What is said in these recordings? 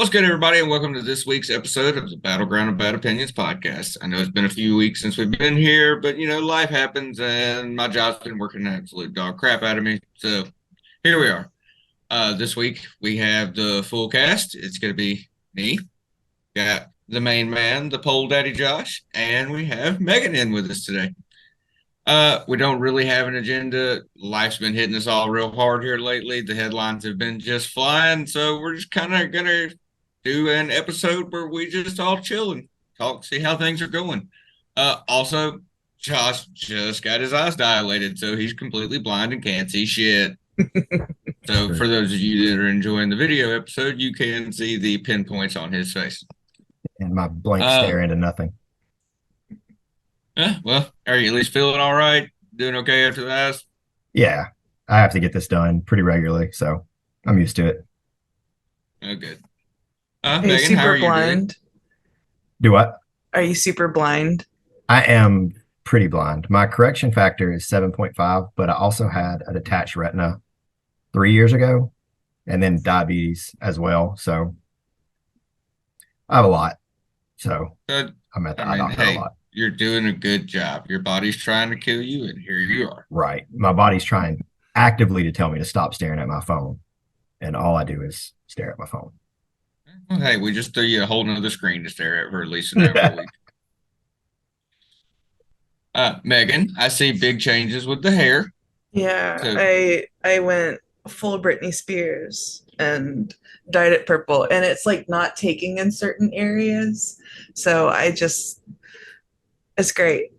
What's good, everybody, and welcome to this week's episode of the Battleground of Bad Opinions podcast. I know it's been a few weeks since we've been here, but life happens, and my job's been working the absolute dog crap out of me. So here we are. This week we have the full cast. It's going to be me, got the main man, the pole daddy Josh, and we have Megan in with us today. We don't really have an agenda. Life's been hitting us all real hard here lately. The headlines have been just flying, so we're just kind of gonna do an episode where we just all chill and talk, see how things are going. Also, Josh just got his eyes dilated, so he's completely blind and can't see shit. So for those of you that are enjoying the video episode, you can see the pinpoints on his face. And my blank stare into nothing. Well, are you at least feeling all right? Doing okay after the eyes? Yeah, I have to get this done pretty regularly, so I'm used to it. Oh, good. Are you Megan, how are super you doing? blind? Do what? Are you super blind? I am pretty blind. My correction factor is 7.5, but I also had a detached retina 3 years ago and then diabetes as well. So I have a lot. So I'm at the eye doctor a lot. You're doing a good job. Your body's trying to kill you, and here you are. Right. My body's trying actively to tell me to stop staring at my phone. And all I do is stare at my phone. Well, hey, we just threw you a whole nother screen to stare at for at least an hour a week. Megan, I see big changes with the hair. Yeah, So- I went full Britney Spears and dyed it purple, and it's like not taking in certain areas. So it's great.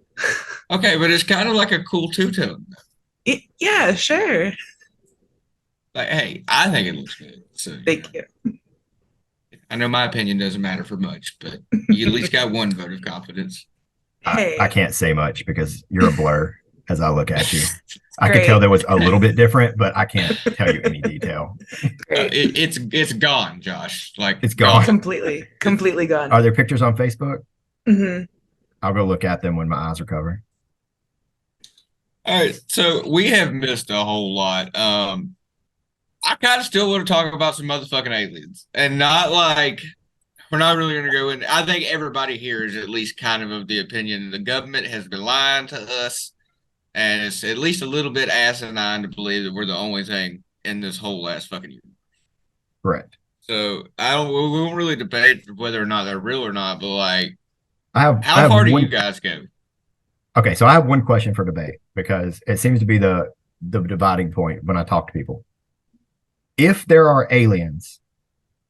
Okay, but it's kind of like a cool two-tone. Yeah, sure. Like, hey, I think it looks good. So Thank you. I know my opinion doesn't matter for much, but you at least got one vote of confidence. Hey, I can't say much because you're a blur as I look at you. I could Great. tell there was a little bit different, but I can't tell you any detail. great. It's gone, Josh. Like It's gone. Completely gone. Are there pictures on Facebook? hmm I'll go look at them when my eyes recover. All right, so we have missed a whole lot. I kind of still want to talk about some motherfucking aliens, and not like we're not really going to go in. I think everybody here is at least kind of the opinion the government has been lying to us, and it's at least a little bit asinine to believe that we're the only thing in this whole last fucking year. Correct. So we won't really debate whether or not they're real or not, but like, I how have far do one, you guys go? Okay, so I have one question for debate because it seems to be the dividing point when I talk to people. If there are aliens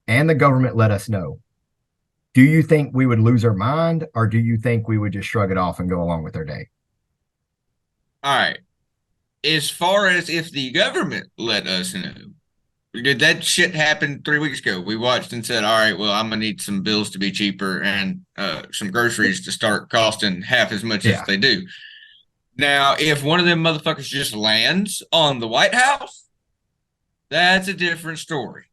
and the government let us know, do you think we would lose our mind, or do you think we would just shrug it off and go along with our day? All right. As far as if the government let us know, did that shit happen 3 weeks ago? We watched and said, all right, well, I'm going to need some bills to be cheaper and some groceries to start costing half as much as they do. Now, if one of them motherfuckers just lands on the White House, that's a different story.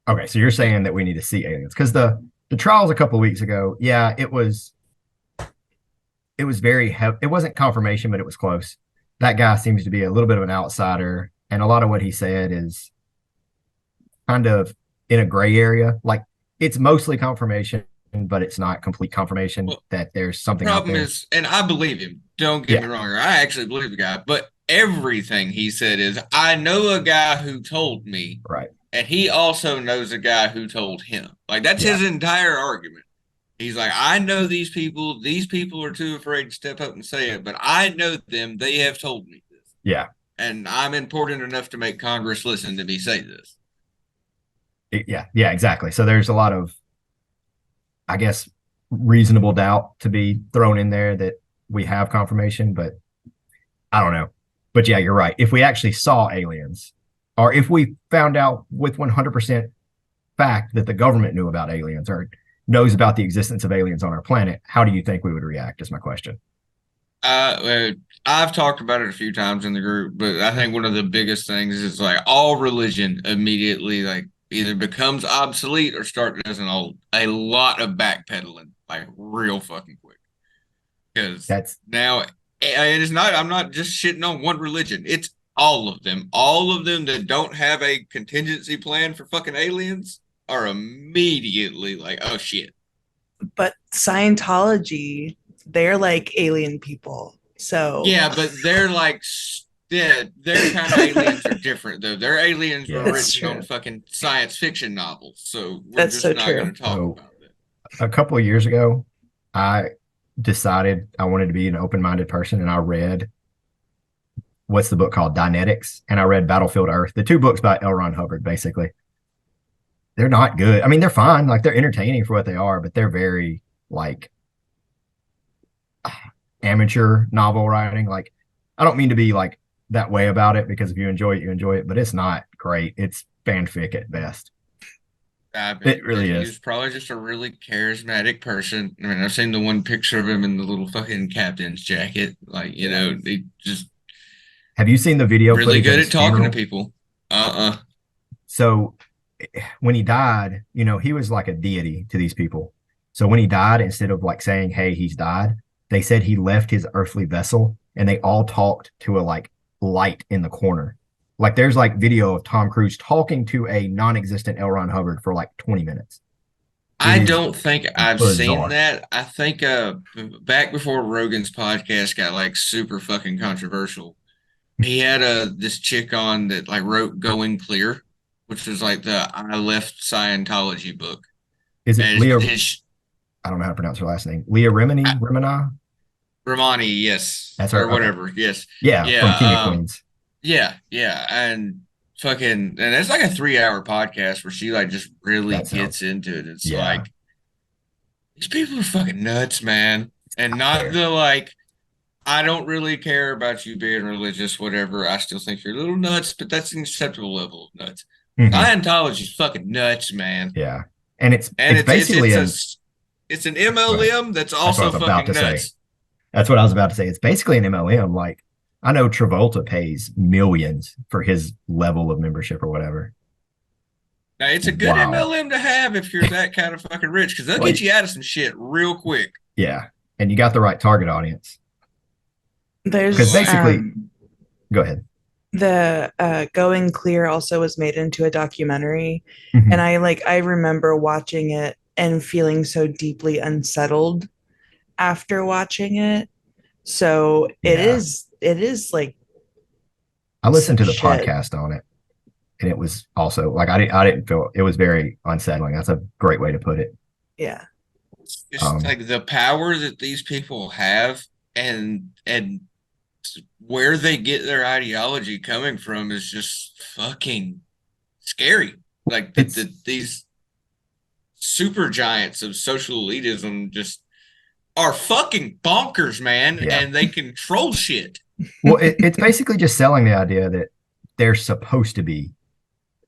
Okay, so you're saying that we need to see aliens because the trials a couple of weeks ago, yeah, it was very it wasn't confirmation, but it was close. That guy seems to be a little bit of an outsider, and a lot of what he said is kind of in a gray area. Like it's mostly confirmation, but it's not complete confirmation that there's something out there. The problem is, and I believe him, don't get me wrong, I actually believe the guy, but everything he said is, I know a guy who told me, right? And he also knows a guy who told him. Like that's his entire argument. He's like, I know these people are too afraid to step up and say it, but I know them, they have told me this. Yeah. And I'm important enough to make Congress listen to me say this. Yeah, exactly. So there's a lot of, I guess, reasonable doubt to be thrown in there that we have confirmation, but I don't know. But yeah, you're right. If we actually saw aliens, or if we found out with 100% fact that the government knew about aliens or knows about the existence of aliens on our planet, how do you think we would react is my question. I've talked about it a few times in the group, but I think one of the biggest things is like all religion immediately like either becomes obsolete or starts doing a lot of backpedaling like real fucking quick. Because now it is not, I'm not just shitting on one religion. It's all of them that don't have a contingency plan for fucking aliens are immediately like, oh shit. But Scientology, they're like alien people. So Yeah, but they're like, yeah, their kind of aliens are different though. Their aliens were Yeah. that's written on true. fucking science fiction novels, so we're That's just so not true. going to talk So about that. a couple of years ago, I decided I wanted to be an open-minded person, and I read what's the book called Dynetics, and I read Battlefield Earth, the two books by L. Ron Hubbard. Basically, they're not good. I mean, they're fine, like they're entertaining for what they are, but they're very like amateur novel writing. Like, I don't mean to be like that way about it, because if you enjoy it, you enjoy it, but it's not great. It's fanfic at best. I bet It really he is. was probably just a really charismatic person. I mean, I've seen the one picture of him in the little fucking captain's jacket. Like, you know, he just Have you seen the video really footage of good his at talking to funeral? people. Uh-uh. So when he died, he was like a deity to these people. So when he died, instead of like saying, "Hey, he's died," they said he left his earthly vessel, and they all talked to a like light in the corner. Like there's like video of Tom Cruise talking to a non-existent L. Ron Hubbard for like 20 minutes. It I is don't think I've seen bizarre. that. I think back before Rogan's podcast got like super fucking controversial, he had this chick on that like wrote Going Clear, which was like the I Left Scientology book. Is it And Leah? it's I don't know how to pronounce her last name. Leah Remini, I, Remini. Romani, yes, That's or her. Okay. whatever, yes, Yeah, from yeah, King of Queens. yeah, and fucking, and it's like a 3 hour podcast where she like just really That gets sounds. into it. It's Yeah, like these people are fucking nuts, man, and not fair. the like. I don't really care about you being religious, whatever. I still think you're a little nuts, but that's an acceptable level of nuts. Hmm. Scientology's fucking nuts, man, Yeah, and it's and it's it's it's basically it's a an. it's an Go ahead. MLM that's That's what I also was about fucking to say. nuts. That's what I was about to say. It's basically an MLM. Like I know Travolta pays millions for his level of membership or whatever. Now, it's a good Wow. MLM to have if you're that kind of fucking rich, because they'll Well, get you out of some shit real quick. yeah, and you got the right target audience because There's basically, go ahead. the Going Clear also was made into a documentary, and Mhm. I remember watching it and feeling so deeply unsettled after watching it. So Yeah, it is like I some listened to the shit. podcast on it, and it was also like I didn't feel it was very unsettling. That's a great way to put it. Yeah. Just Um, like the power that these people have, and where they get their ideology coming from is just fucking scary. Like it's these super giants of social elitism just are fucking bonkers, man, yeah. and they control shit. Well, it's basically just selling the idea that they're supposed to be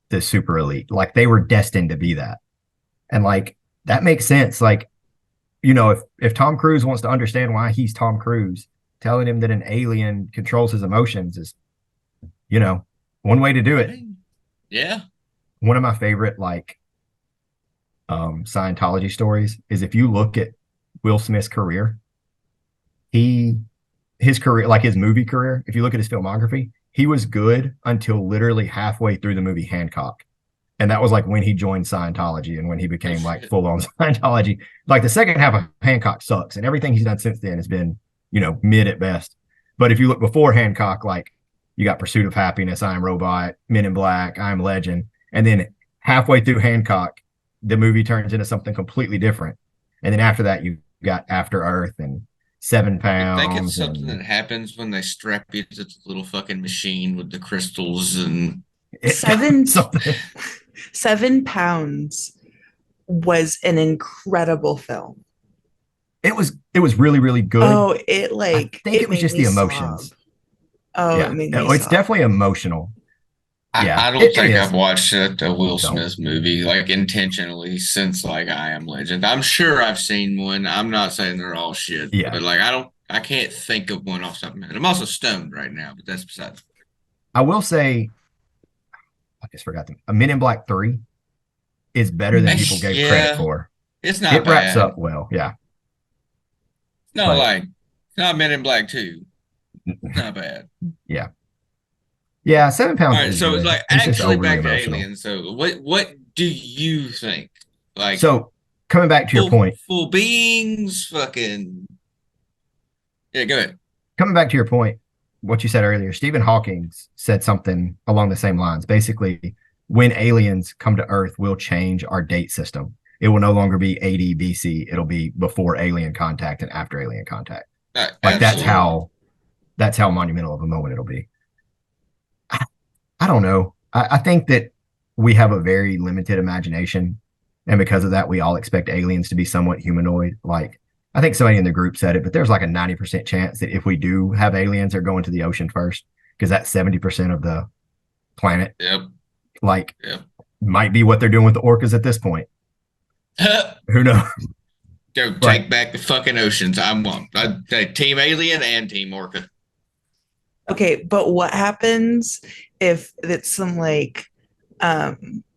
the super elite, like they were destined to be that, and like that makes sense. Like if Tom Cruise wants to understand why he's Tom Cruise, telling him that an alien controls his emotions is, you know, one way to do I it. mean, yeah. One of my favorite Scientology stories is if you look at Will Smith's career, he his career, like his movie career, if you look at his filmography, he was good until literally halfway through the movie Hancock. And that was like when he joined Scientology and when he Oh became like shit. full on Scientology. Like the second half of Hancock sucks, and everything he's done since then has been, mid at best. But if you look before Hancock, like you got Pursuit of Happiness, I Am Robot, Men in Black, I Am Legend, and then halfway through Hancock, the movie turns into something completely different. And then after that, you got After Earth and Seven You think it's Pounds something and that happens when they strap you to the little fucking machine with the crystals and Seven something. 7 pounds was an incredible film. It was really, really good. Oh, it I like think it it was made just me the sob. emotions. Oh, it Yeah. made me Oh, it's sob. definitely emotional. Yeah, I don't it think I've is. watched a Will Don't. Smith movie like intentionally since like I Am Legend. I'm sure I've seen one. I'm not saying they're all shit, Yeah. but like I can't think of one off the top of my head. I'm also stoned right now, but that's besides. I will say, I just forgot them. A Men in Black 3 is better than people gave credit Yeah, for. it's not It wraps bad. up well. Yeah. No, But like it's not Men in Black 2. Not bad. yeah. Yeah. 7 All Pounds right, is so it's good. like It's just actually overly back to emotional. Aliens. So what do you think? Like, So coming back to your point, full beings, fucking. Yeah, go ahead. coming back to your point, what you said earlier, Stephen Hawking said something along the same lines. Basically, when aliens come to Earth, we'll change our date system. It will no longer be AD BC. It'll be before alien contact and after alien contact. Like that's how monumental of a moment it'll be. I don't know. I think that we have a very limited imagination, and because of that, we all expect aliens to be somewhat humanoid. Like I think somebody in the group said it, but there's like a 90% chance that if we do have aliens, they're going to the ocean first because that's 70% of the planet. Yep. Like, Yep. might be what they're doing with the orcas at this point. Who knows? Go take back the fucking oceans. I Team Alien and Team Orca. Okay, but what happens if it's some like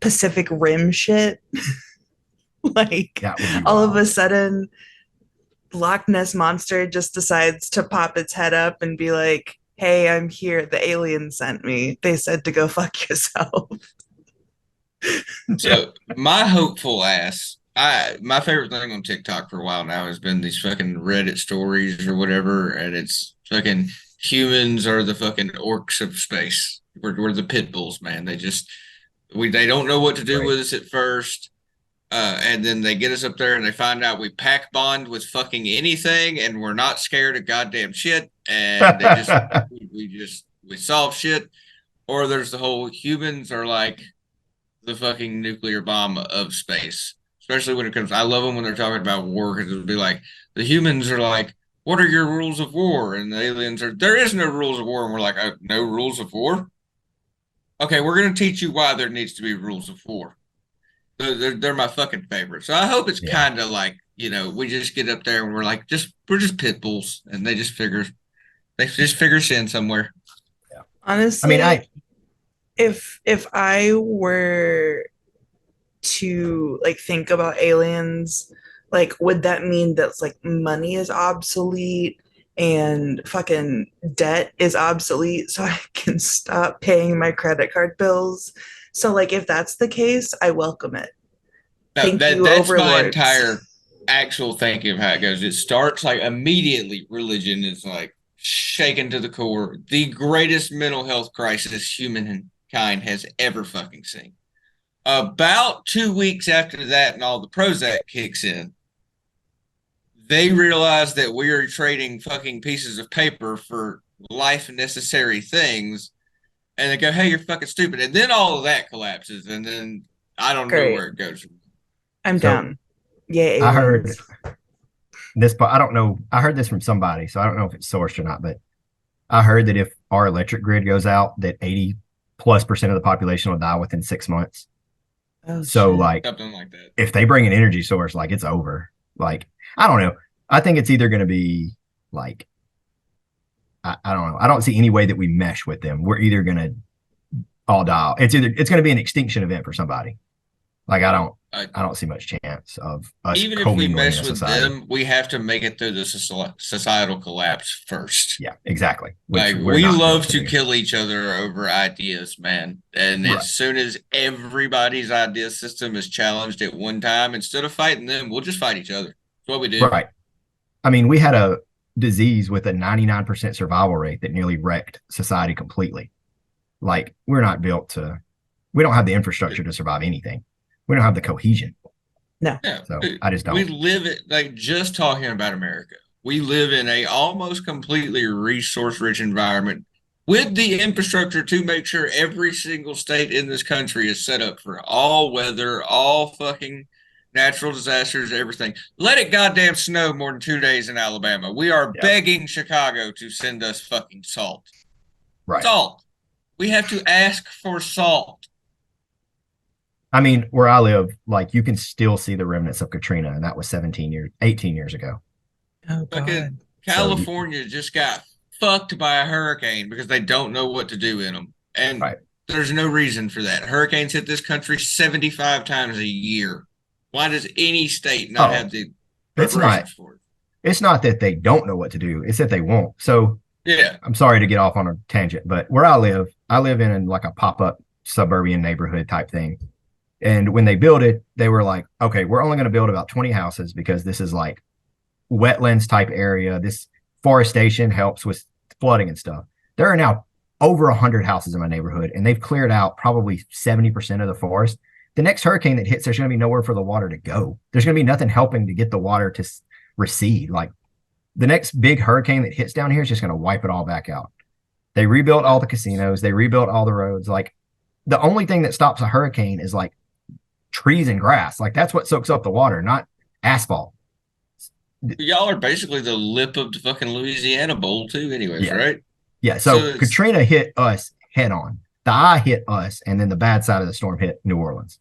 Pacific Rim shit? Like That would be all of wild. a sudden Loch Ness monster just decides to pop its head up and be like, "Hey, I'm here. The aliens sent me. They said to go fuck yourself." So my hopeful ass, my favorite thing on TikTok for a while now has been these fucking Reddit stories or whatever, and it's fucking humans are the fucking orcs of space. We're the pit bulls, man. They don't know what to do Right. with us at first. And then they get us up there and they find out we pack bond with fucking anything and we're not scared of goddamn shit. And we solve shit. Or there's the whole humans are like the fucking nuclear bomb of space. Especially when it comes, I love them when they're talking about war because it'll be like, the humans are like, what are your rules of war? And the aliens are, there is no rules of war. And we're like, no rules of war? Okay, we're going to teach you why there needs to be rules of war. They're my fucking favorite. So I hope it's kind of like, we just get up there and we're like, we're just pit bulls, and they just figure us in somewhere. Yeah. Honestly, I mean, if I were to like think about aliens, like would that mean that like money is obsolete and fucking debt is obsolete so I can stop paying my credit card bills? So like if that's the case, I welcome it. That's my entire actual thinking of how it goes. It starts like immediately religion is like shaken to the core. The greatest mental health crisis humankind has ever fucking seen. About 2 weeks after that and all the Prozac kicks in, they realize that we are trading fucking pieces of paper for life necessary things. And they go, hey, you're fucking stupid. And then all of that collapses. And then I don't know where it goes. I'm down. Yeah. I heard this, but I don't know. I heard this from somebody, so I don't know if it's sourced or not. But I heard that if our electric grid goes out, that 80+% of the population will die within 6 months. Oh, so shit. like, something like that. If they bring an energy source, like it's over. Like, I don't know. I think it's either going to be like, I don't know. I don't see any way that we mesh with them. We're either going to all die. It's going to be an extinction event for somebody. Like I don't see much chance of us. Even if we mesh with them, we have to make it through the societal collapse first. Yeah, exactly. Like we love to kill each other over ideas, man. And as soon as everybody's idea system is challenged at one time, instead of fighting them, we'll just fight each other. That's what we do. Right. I mean, we had a disease with a 99% survival rate that nearly wrecked society completely. Like we don't have the infrastructure to survive anything. We don't have the cohesion. No. Yeah, so I just don't. We live it like just talking about America. We live in a almost completely resource rich environment with the infrastructure to make sure every single state in this country is set up for all weather, all fucking natural disasters, everything. Let it goddamn snow more than 2 days in Alabama. We are begging Chicago to send us fucking salt. Right. Salt. We have to ask for salt. I mean, where I live, like you can still see the remnants of Katrina, and that was 18 years ago. Oh, God. California just got fucked by a hurricane because they don't know what to do in them. And there's no reason for that. Hurricanes hit this country 75 times a year. Why does any state not have the preparations for it? It's not that they don't know what to do. It's that they won't. So yeah, I'm sorry to get off on a tangent, but where I live in like a pop-up suburban neighborhood type thing. And when they built it, they were like, okay, we're only going to build about 20 houses because this is like wetlands type area. This forestation helps with flooding and stuff. There are now over 100 houses in my neighborhood, and they've cleared out probably 70% of the forest. The next hurricane that hits, there's going to be nowhere for the water to go. There's going to be nothing helping to get the water to recede. Like the next big hurricane that hits down here is just going to wipe it all back out. They rebuilt all the casinos. They rebuilt all the roads. Like the only thing that stops a hurricane is like trees and grass. Like that's what soaks up the water, not asphalt. Y'all are basically the lip of the fucking Louisiana Bowl too, anyways, Yeah. right? Yeah. So Katrina hit us head on. The eye hit us, and then the bad side of the storm hit New Orleans.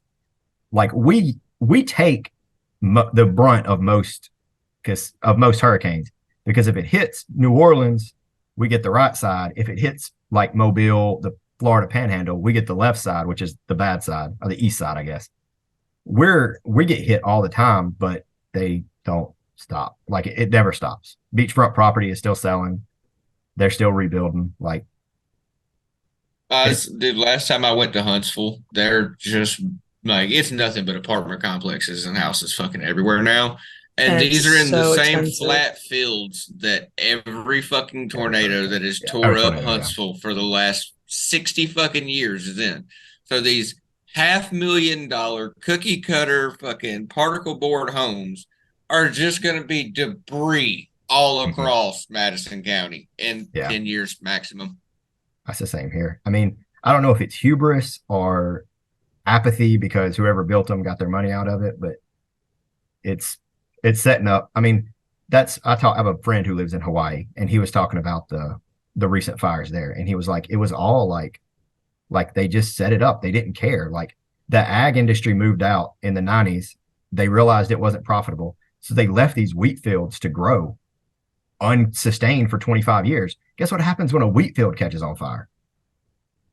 Like we take the brunt of most hurricanes, because if it hits New Orleans, we get the right side. If it hits like Mobile, the Florida Panhandle, we get the left side, which is the bad side, or the east side, I guess. We get hit all the time, but they don't stop. Like it never stops. Beachfront property is still selling. They're still rebuilding. Like, dude, last time I went to Huntsville, they're just like it's nothing but apartment complexes and houses fucking everywhere now. And these are in the same flat fields that every fucking tornado that has tore up Huntsville for the last 60 fucking years is in. So these $500,000 cookie cutter fucking particle board homes are just going to be debris all across Madison County in 10 years maximum. That's the same here. I mean, I don't know if it's hubris or apathy because whoever built them got their money out of it, but it's setting up. I mean, I have a friend who lives in Hawaii, and he was talking about the recent fires there, and he was like, it was all like they just set it up. They didn't care. Like the ag industry moved out in the 90s. They realized it wasn't profitable, so they left these wheat fields to grow unsustained for 25 years. Guess what happens when a wheat field catches on fire?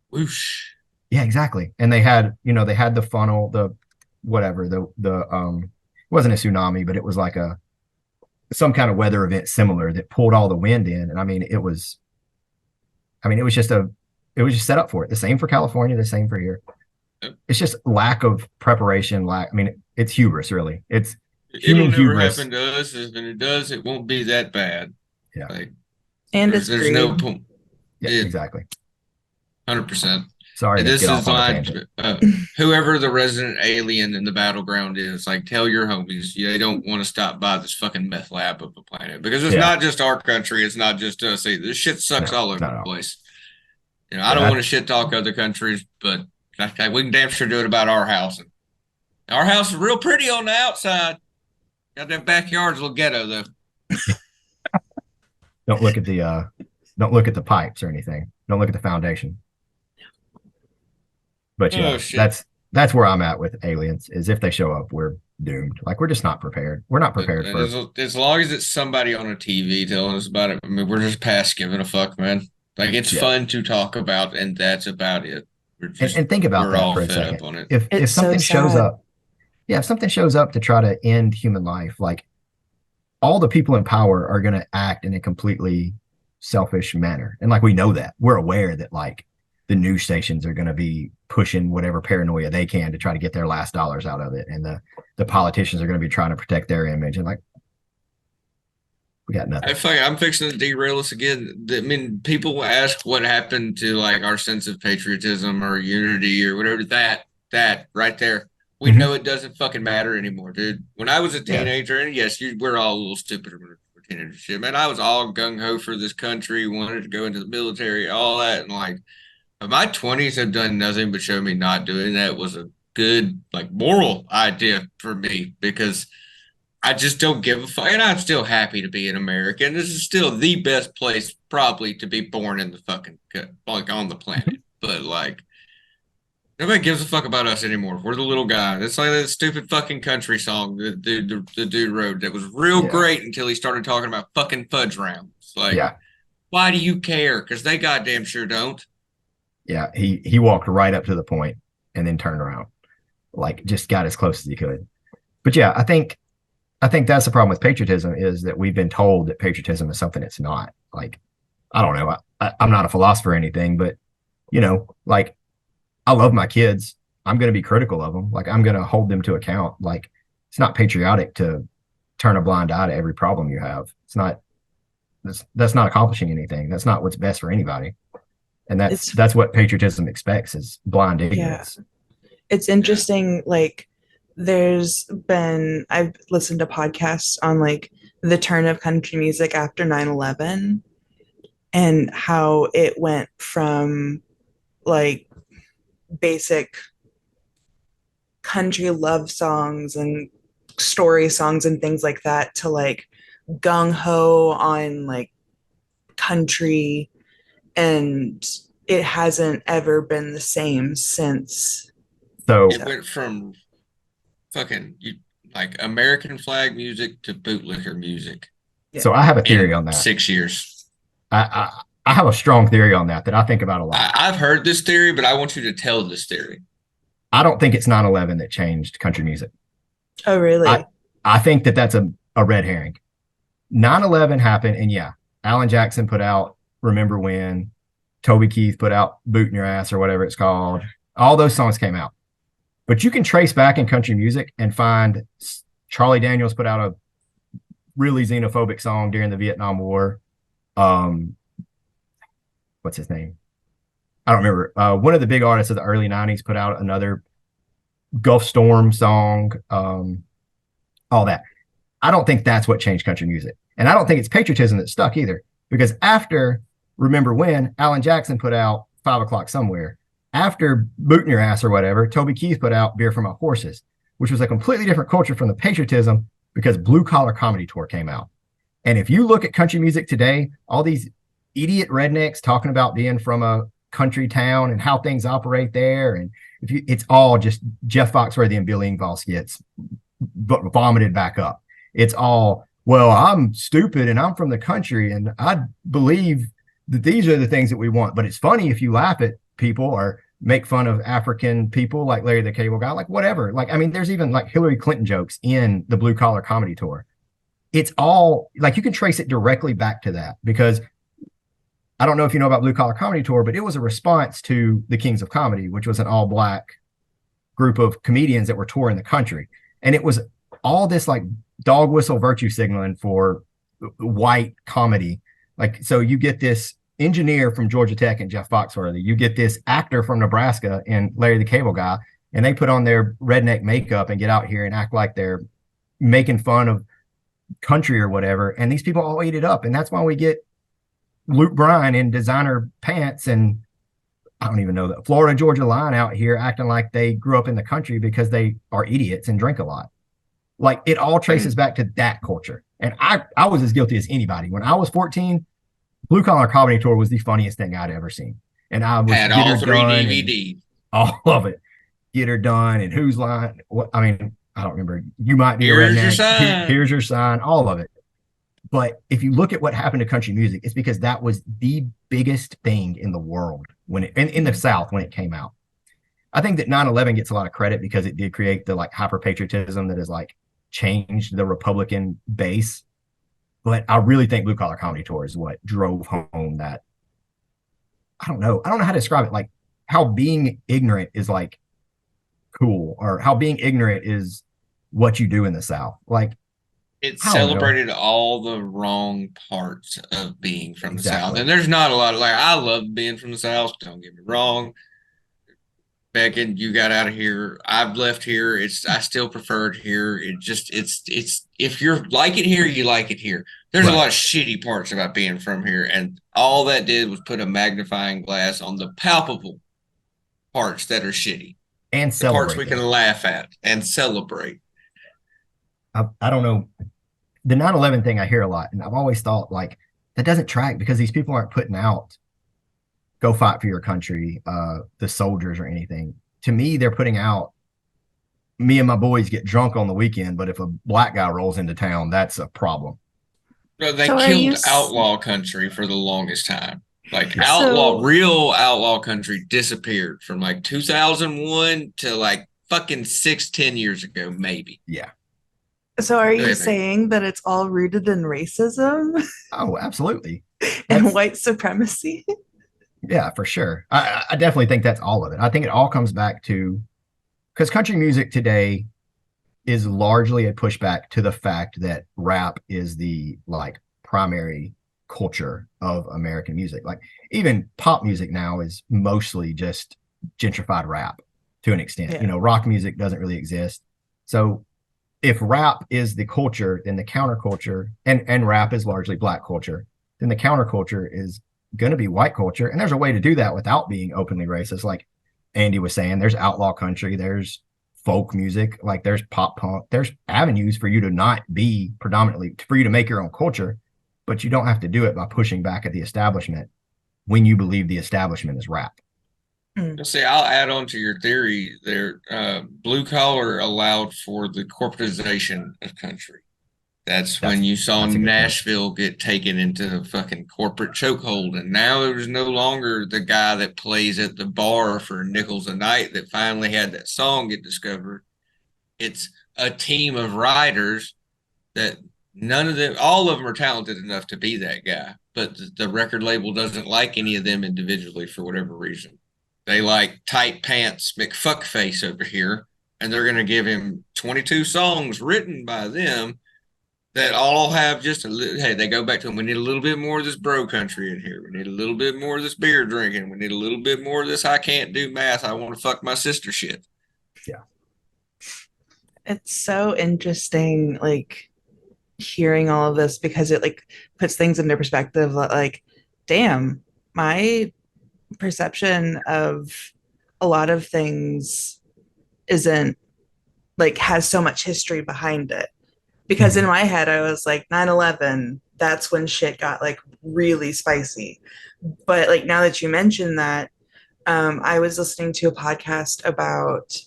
Whoosh. Yeah, exactly. And they had the funnel, the whatever, it wasn't a tsunami, but it was like some kind of weather event similar that pulled all the wind in. And I mean, it was just set up for it. The same for California, the same for here. It's just lack of preparation. It's hubris, really. It's human hubris. It'll never happen to us. If it does, it won't be that bad. Yeah. And there's no point. Yeah, exactly. 100%. Sorry. This is like whoever the resident alien in the battleground is, like tell your homies they don't want to stop by this fucking meth lab of a planet, because it's not just our country. It's not just us. This shit sucks all over the place. I don't want to shit talk other countries, but we can damn sure do it about our house. And our house is real pretty on the outside. Got that backyard's a little ghetto though. Don't look at the pipes or anything. Don't look at the foundation. But that's where I'm at with aliens. Is if they show up, we're doomed. Like we're just not prepared. We're not prepared for as long as it's somebody on a TV telling us about it. I mean, we're just past giving a fuck, man. Like it's fun to talk about, and that's about it. And think about that for a second. If something shows up, if something shows up to try to end human life, like all the people in power are going to act in a completely selfish manner. And like we know that. We're aware that like the news stations are going to be pushing whatever paranoia they can to try to get their last dollars out of it. And the politicians are going to be trying to protect their image. And like, we got nothing. I'm fixing to derail us again. I mean, people ask what happened to like our sense of patriotism or unity or whatever. That right there. We know it doesn't fucking matter anymore, dude. When I was a teenager, and yes, we're all a little stupid when we're teenagers shit, man. I was all gung-ho for this country, wanted to go into the military, all that. And like, my 20s have done nothing but show me not doing that was a good, like, moral idea for me, because I just don't give a fuck. And I'm still happy to be an American. This is still the best place probably to be born in the fucking, like, on the planet. But like, nobody gives a fuck about us anymore. We're the little guy. It's like that stupid fucking country song the dude wrote that was real great until he started talking about fucking fudge rounds. Like, why do you care? Because they goddamn sure don't. Yeah, he walked right up to the point and then turned around. Like, just got as close as he could. But yeah, I think that's the problem with patriotism, is that we've been told that patriotism is something it's not. Like, I don't know. I'm not a philosopher or anything, but, like, I love my kids. I'm going to be critical of them. Like I'm going to hold them to account. Like it's not patriotic to turn a blind eye to every problem you have. It's not. That's not accomplishing anything. That's not what's best for anybody. And that's what patriotism expects is blind ignorance. It's interesting. Like I've listened to podcasts on like the turn of country music after 9/11 and how it went from like basic country love songs and story songs and things like that to like gung ho on like country, and it hasn't ever been the same since. So It went from fucking like American flag music to bootlicker music so I have a theory in on that. 6 years. I have a strong theory on that I think about a lot. I've heard this theory, but I want you to tell this theory. I don't think it's 9/11 that changed country music. Oh, really? I think that's a red herring. 9/11 happened, and yeah, Alan Jackson put out Remember When, Toby Keith put out Boot in Your Ass or whatever it's called. All those songs came out. But you can trace back in country music and find Charlie Daniels put out a really xenophobic song during the Vietnam War. What's his name? I don't remember. One of the big artists of the early 90s put out another Gulf Storm song, all that. I don't think that's what changed country music. And I don't think it's patriotism that stuck either. Because after Remember When, Alan Jackson put out 5 O'Clock Somewhere. After Boot in Your Ass or whatever, Toby Keith put out Beer from My Horses, which was a completely different culture from the patriotism because Blue Collar Comedy Tour came out. And if you look at country music today, all these idiot rednecks talking about being from a country town and how things operate there. And it's all just Jeff Foxworthy and Billy Engvall skits vomited back up. It's all, well, I'm stupid and I'm from the country and I believe that these are the things that we want. But it's funny if you laugh at people or make fun of African people like Larry the Cable Guy, like whatever. Like, I mean, there's even like Hillary Clinton jokes in the Blue Collar Comedy Tour. It's all like you can trace it directly back to that because I don't know if you know about Blue Collar Comedy Tour, but it was a response to the Kings of Comedy, which was an all black group of comedians that were touring the country. And it was all this like dog whistle virtue signaling for white comedy. Like, so you get this engineer from Georgia Tech and Jeff Foxworthy, you get this actor from Nebraska and Larry the Cable Guy, and they put on their redneck makeup and get out here and act like they're making fun of country or whatever. And these people all eat it up. And that's why we get Luke Bryan in designer pants and I don't even know the Florida Georgia Line out here acting like they grew up in the country because they are idiots and drink a lot. Like it all traces back to that culture. And I was as guilty as anybody. When I was 14, Blue Collar Comedy Tour was the funniest thing I'd ever seen. And I was had all 3 DVD. All of it. Get Her Done and Whose Line. What I mean, I don't remember. You Might Be Here's a Redneck. Your Sign. Here's Your Sign. All of it. But if you look at what happened to country music, it's because that was the biggest thing in the world when in the South when it came out. I think that 9/11 gets a lot of credit because it did create the like hyper patriotism that has like changed the Republican base. But I really think Blue Collar Comedy Tour is what drove home that. I don't know how to describe it. Like how being ignorant is like cool, or how being ignorant is what you do in the South. Like it celebrated all the wrong parts of being from the South. And there's not a lot of like, I love being from the South. Don't get me wrong. Beckett, you got out of here. I've left here. I still prefer it here. It's if you're like it here, you like it here. There's a lot of shitty parts about being from here. And all that did was put a magnifying glass on the palpable parts that are shitty. And the parts we can laugh at and celebrate. I don't know. The 9/11 thing I hear a lot, and I've always thought like that doesn't track because these people aren't putting out go fight for your country, the soldiers or anything. To me, they're putting out me and my boys get drunk on the weekend, but if a black guy rolls into town, that's a problem. No, they killed outlaw country for the longest time. Like real outlaw country disappeared from like 2001 to like fucking 6-10 years ago, maybe. Yeah. So are you saying that it's all rooted in racism? Oh, absolutely. And white supremacy? Yeah, for sure. I definitely think that's all of it. I think it all comes back to because country music today is largely a pushback to the fact that rap is the like primary culture of American music. Like even pop music now is mostly just gentrified rap to an extent. Yeah. You know, rock music doesn't really exist. So if rap is the culture, then the counterculture, and rap is largely black culture, then the counterculture is going to be white culture. And there's a way to do that without being openly racist. Like Andy was saying, there's outlaw country, there's folk music, like there's pop punk, there's avenues for you to not be predominantly, for you to make your own culture, but you don't have to do it by pushing back at the establishment when you believe the establishment is rap. See, I'll add on to your theory there. Blue collar allowed for the corporatization of country. That's when you saw Nashville get taken into the fucking corporate chokehold. And now there's no longer the guy that plays at the bar for nickels a night that finally had that song get discovered. It's a team of writers that none of them, all of them are talented enough to be that guy. But the record label doesn't like any of them individually for whatever reason. They like tight pants McFuckface over here, and they're going to give him 22 songs written by them that all have just a little, hey, they go back to them. We need a little bit more of this bro country in here. We need a little bit more of this beer drinking. We need a little bit more of this I can't do math. I want to fuck my sister shit. Yeah. It's so interesting, like hearing all of this because it like puts things into perspective. Like, damn, my perception of a lot of things isn't like has so much history behind it. Because in my head, I was like 9/11, that's when shit got like really spicy. But like now that you mentioned that, I was listening to a podcast about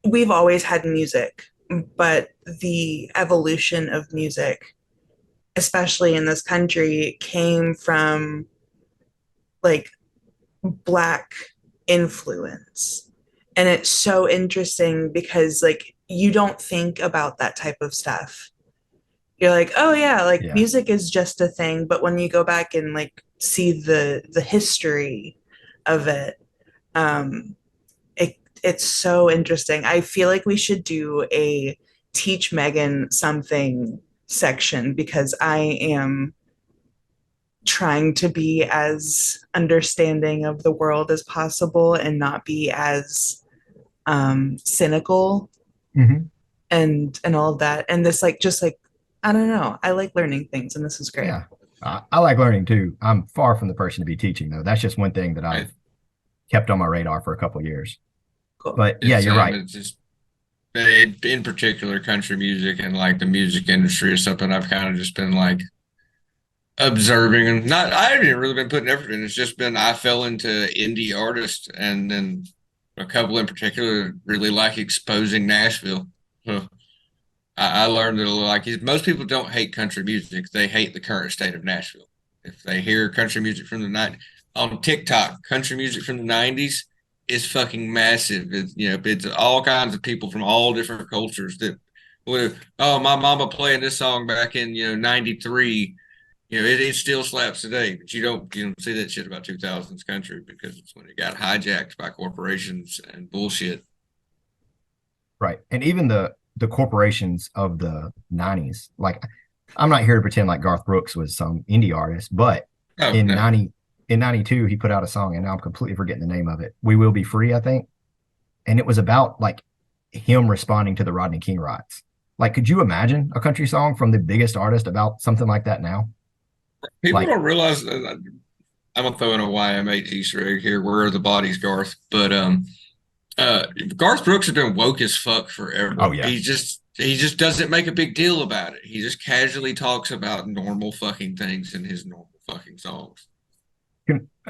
we've always had music, but the evolution of music, especially in this country, came from like Black influence. And it's so interesting because like you don't think about that type of stuff. You're like, oh yeah, like music is just a thing. But when you go back and like see the history of it, it's so interesting. I feel like we should do a teach Megan something section because I am trying to be as understanding of the world as possible and not be as cynical and all of that. And this like just like I don't know, I like learning things and this is great. I like learning too. I'm far from the person to be teaching though. That's just one thing that I've kept on my radar for a couple of years. Cool. But yeah, you're right. It's just in particular country music and like the music industry is something I've kind of just been like observing and not I haven't really been putting effort in. It's just been I fell into indie artists and then a couple in particular really like exposing Nashville. So I learned that like most people don't hate country music; they hate the current state of Nashville. If they hear country music from the night on TikTok, country music from the '90s is fucking massive. It's all kinds of people from all different cultures that would my mama playing this song back in '93. It still slaps today, but you don't see that shit about 2000s country because it's when it got hijacked by corporations and bullshit. Right. And even the corporations of the 90s, like I'm not here to pretend like Garth Brooks was some indie artist, but in 92, he put out a song and now I'm completely forgetting the name of it. We Will Be Free, I think. And it was about like him responding to the Rodney King riots. Like, could you imagine a country song from the biggest artist about something like that now? People don't realize that I'm gonna throw in a YMH Easter egg here. Where are the bodies, Garth? But Garth Brooks has been woke as fuck forever. Oh yeah. He just doesn't make a big deal about it. He just casually talks about normal fucking things in his normal fucking songs.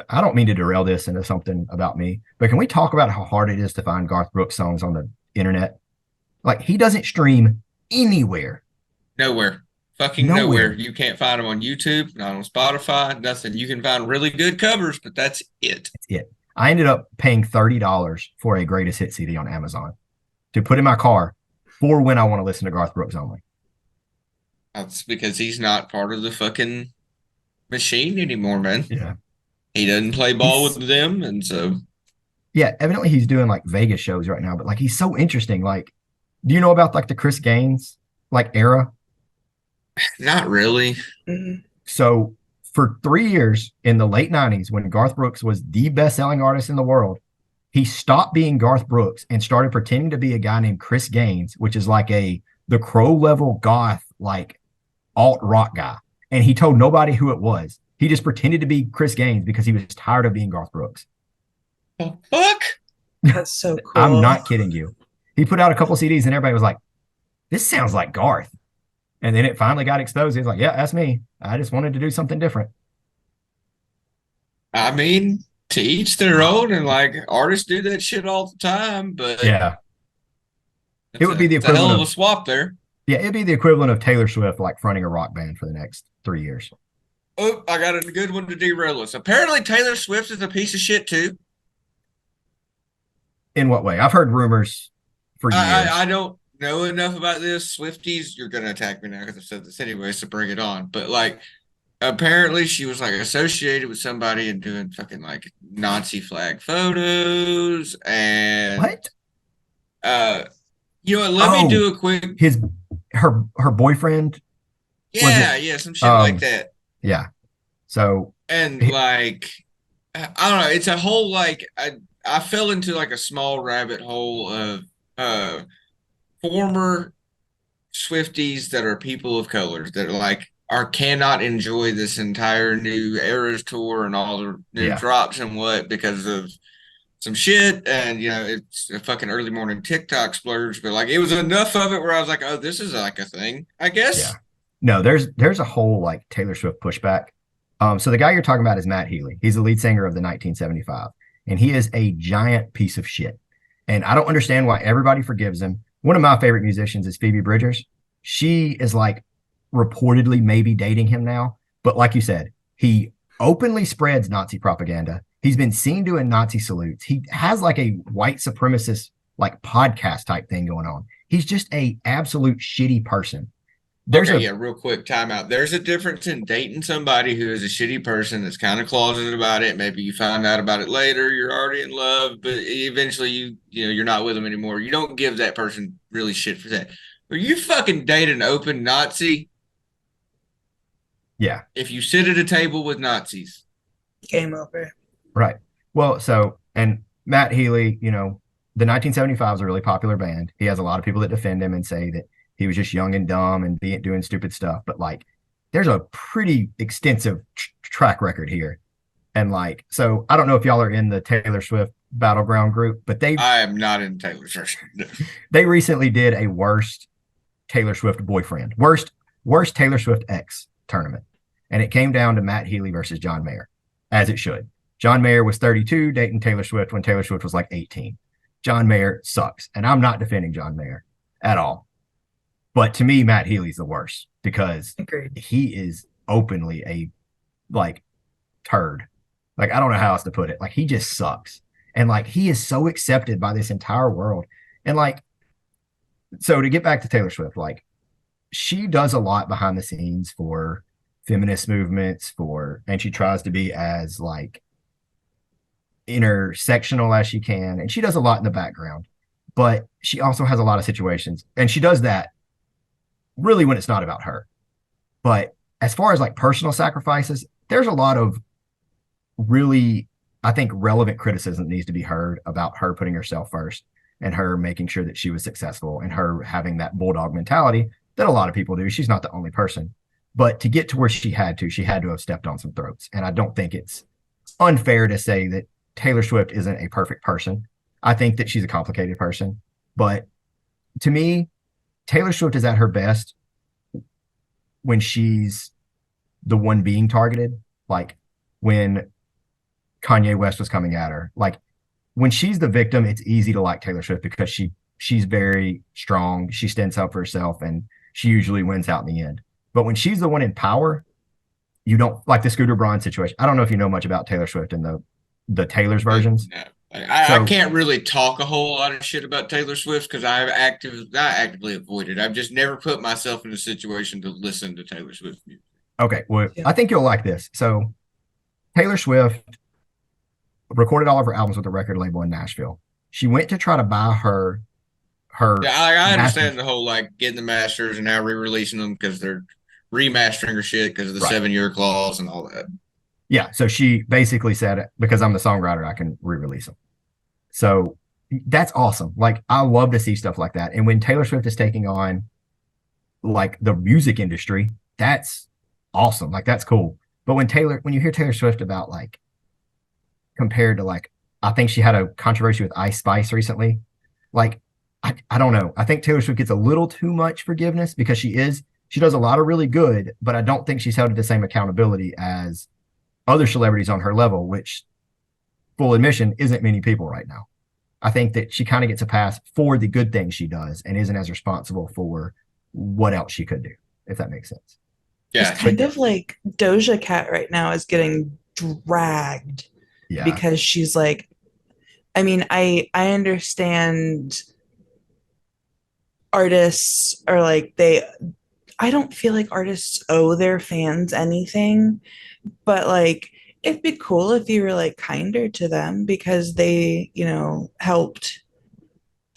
I don't mean to derail this into something about me, but can we talk about how hard it is to find Garth Brooks songs on the internet? Like he doesn't stream anywhere. Nowhere. Fucking nowhere. You can't find them on YouTube, not on Spotify, nothing. You can find really good covers, but that's it. That's it. I ended up paying $30 for a greatest hit CD on Amazon to put in my car for when I want to listen to Garth Brooks only. That's because he's not part of the fucking machine anymore, man. Yeah. he doesn't play ball with them, and so Yeah, evidently he's doing like Vegas shows right now, but like he's so interesting. Like, do you know about like the Chris Gaines like era? not really. Mhm. So for 3 years in the late 90s, when Garth Brooks was the best-selling artist in the world, he stopped being Garth Brooks and started pretending to be a guy named Chris Gaines, which is like the Crow level goth, like alt rock guy. And he told nobody who it was. He just pretended to be Chris Gaines because he was tired of being Garth Brooks. The fuck? That's so cool. I'm not kidding you. He put out a couple CDs and everybody was like, this sounds like Garth. And then it finally got exposed. He's like, yeah, that's me. I just wanted to do something different. I mean, to each their own, and like artists do that shit all the time, but Yeah. It would be the it's a hell equivalent of a of, swap there. yeah, it'd be the equivalent of Taylor Swift like fronting a rock band for the next 3 years. Oh, I got a good one to derail us. Apparently, Taylor Swift is a piece of shit too. In what way? I've heard rumors for years. I don't know enough about this. Swifties, you're gonna attack me now because I've said this anyway, so bring it on. But like, apparently, she was like associated with somebody and doing fucking like Nazi flag photos and What? You know what? Let me Oh. do a quick. Her boyfriend. Yeah, some shit like that. Yeah. So And like, I don't know. It's a whole like I fell into like a small rabbit hole of uh former Swifties that are people of colors that are like are cannot enjoy this entire new Eras tour and all the new Yeah. drops and what because of some shit and you know it's a fucking early morning TikTok splurge, but like it was enough of it where I was like, oh, this is like a thing, I guess. yeah. No, there's a whole like Taylor Swift pushback. So the guy you're talking about is Matt Healy. He's the lead singer of the 1975, and he is a giant piece of shit. And I don't understand why everybody forgives him. One of my favorite musicians is Phoebe Bridgers. She is like reportedly maybe dating him now, but like you said, he openly spreads Nazi propaganda. He's been seen doing Nazi salutes. He has like a white supremacist like podcast type thing going on. He's just a absolute shitty person. Yeah, real quick timeout. There's a difference in dating somebody who is a shitty person that's kind of closeted about it. Maybe you find out about it later. You're already in love, but eventually you know you're not with them anymore. You don't give that person really shit for that. But you fucking date an open Nazi. Yeah. If you sit at a table with Nazis, Game over. Right. Well, so, and Matt Healy, you know, the 1975 is a really popular band. He has a lot of people that defend him and say that he was just young and dumb and doing stupid stuff. But like, there's a pretty extensive track record here. And like, so I don't know if y'all are in the Taylor Swift Battleground group, but I am not in Taylor's version. they recently did a worst Taylor Swift boyfriend, worst Taylor Swift ex tournament. And it came down to Matt Healy versus John Mayer, as it should. John Mayer was 32, dating Taylor Swift when Taylor Swift was like 18. John Mayer sucks. And I'm not defending John Mayer at all. But to me, Matt Healy's the worst because Agreed. he is openly a like turd. Like, I don't know how else to put it. Like, he just sucks. And like, he is so accepted by this entire world. And like, so to get back to Taylor Swift, like, she does a lot behind the scenes for feminist movements and she tries to be as like intersectional as she can. And she does a lot in the background, but she also has a lot of situations and she does that really when it's not about her. But as far as like personal sacrifices, there's a lot of really, I think, relevant criticism that needs to be heard about her putting herself first and her making sure that she was successful and her having that bulldog mentality that a lot of people do. She's not the only person. But to get to where she had to have stepped on some throats. And I don't think it's unfair to say that Taylor Swift isn't a perfect person. I think that she's a complicated person. But to me, Taylor Swift is at her best when she's the one being targeted. Like when Kanye West was coming at her. Like when she's the victim, it's easy to like Taylor Swift because she's very strong. She stands up for herself and she usually wins out in the end. But when she's the one in power, you don't like the Scooter Braun situation. I don't know if you know much about Taylor Swift and the Taylor's versions. No. I can't really talk a whole lot of shit about Taylor Swift because I've not actively avoided. I've just never put myself in a situation to listen to Taylor Swift music. Okay, well, I think you'll like this. So Taylor Swift recorded all of her albums with a record label in Nashville. She went to try to buy her Yeah, I masters. understand the whole like getting the masters and now re-releasing them because they're remastering her shit because of the Right. 7-year clause and all that. Yeah, so she basically said, because I'm the songwriter, I can re-release them. So that's awesome. Like, I love to see stuff like that. And when Taylor Swift is taking on like the music industry, that's awesome. Like, that's cool. But when you hear Taylor Swift about like compared to like, I think she had a controversy with Ice Spice recently. Like, I don't know. I think Taylor Swift gets a little too much forgiveness because she does a lot of really good, but I don't think she's held to the same accountability as other celebrities on her level, which, full admission, isn't many people right now. I think that she kind of gets a pass for the good things she does and isn't as responsible for what else she could do, if that makes sense. Yeah. It's kind of like Doja Cat right now is getting dragged Yeah. because she's like, I mean, I understand artists are like I don't feel like artists owe their fans anything, but like it'd be cool if you were like kinder to them because they, helped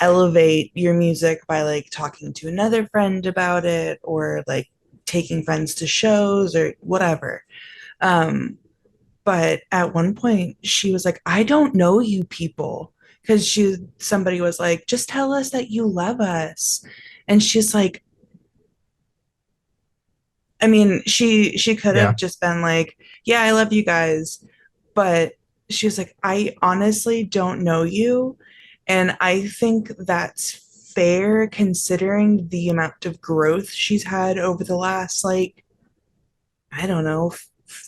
elevate your music by like talking to another friend about it or like taking friends to shows or whatever. But at one point she was like, I don't know you people. Because somebody was like, just tell us that you love us. And she's like, I mean, she could Yeah. have just been like, yeah, I love you guys. But she was like, I honestly don't know you. And I think that's fair considering the amount of growth she's had over the last, like, I don't know,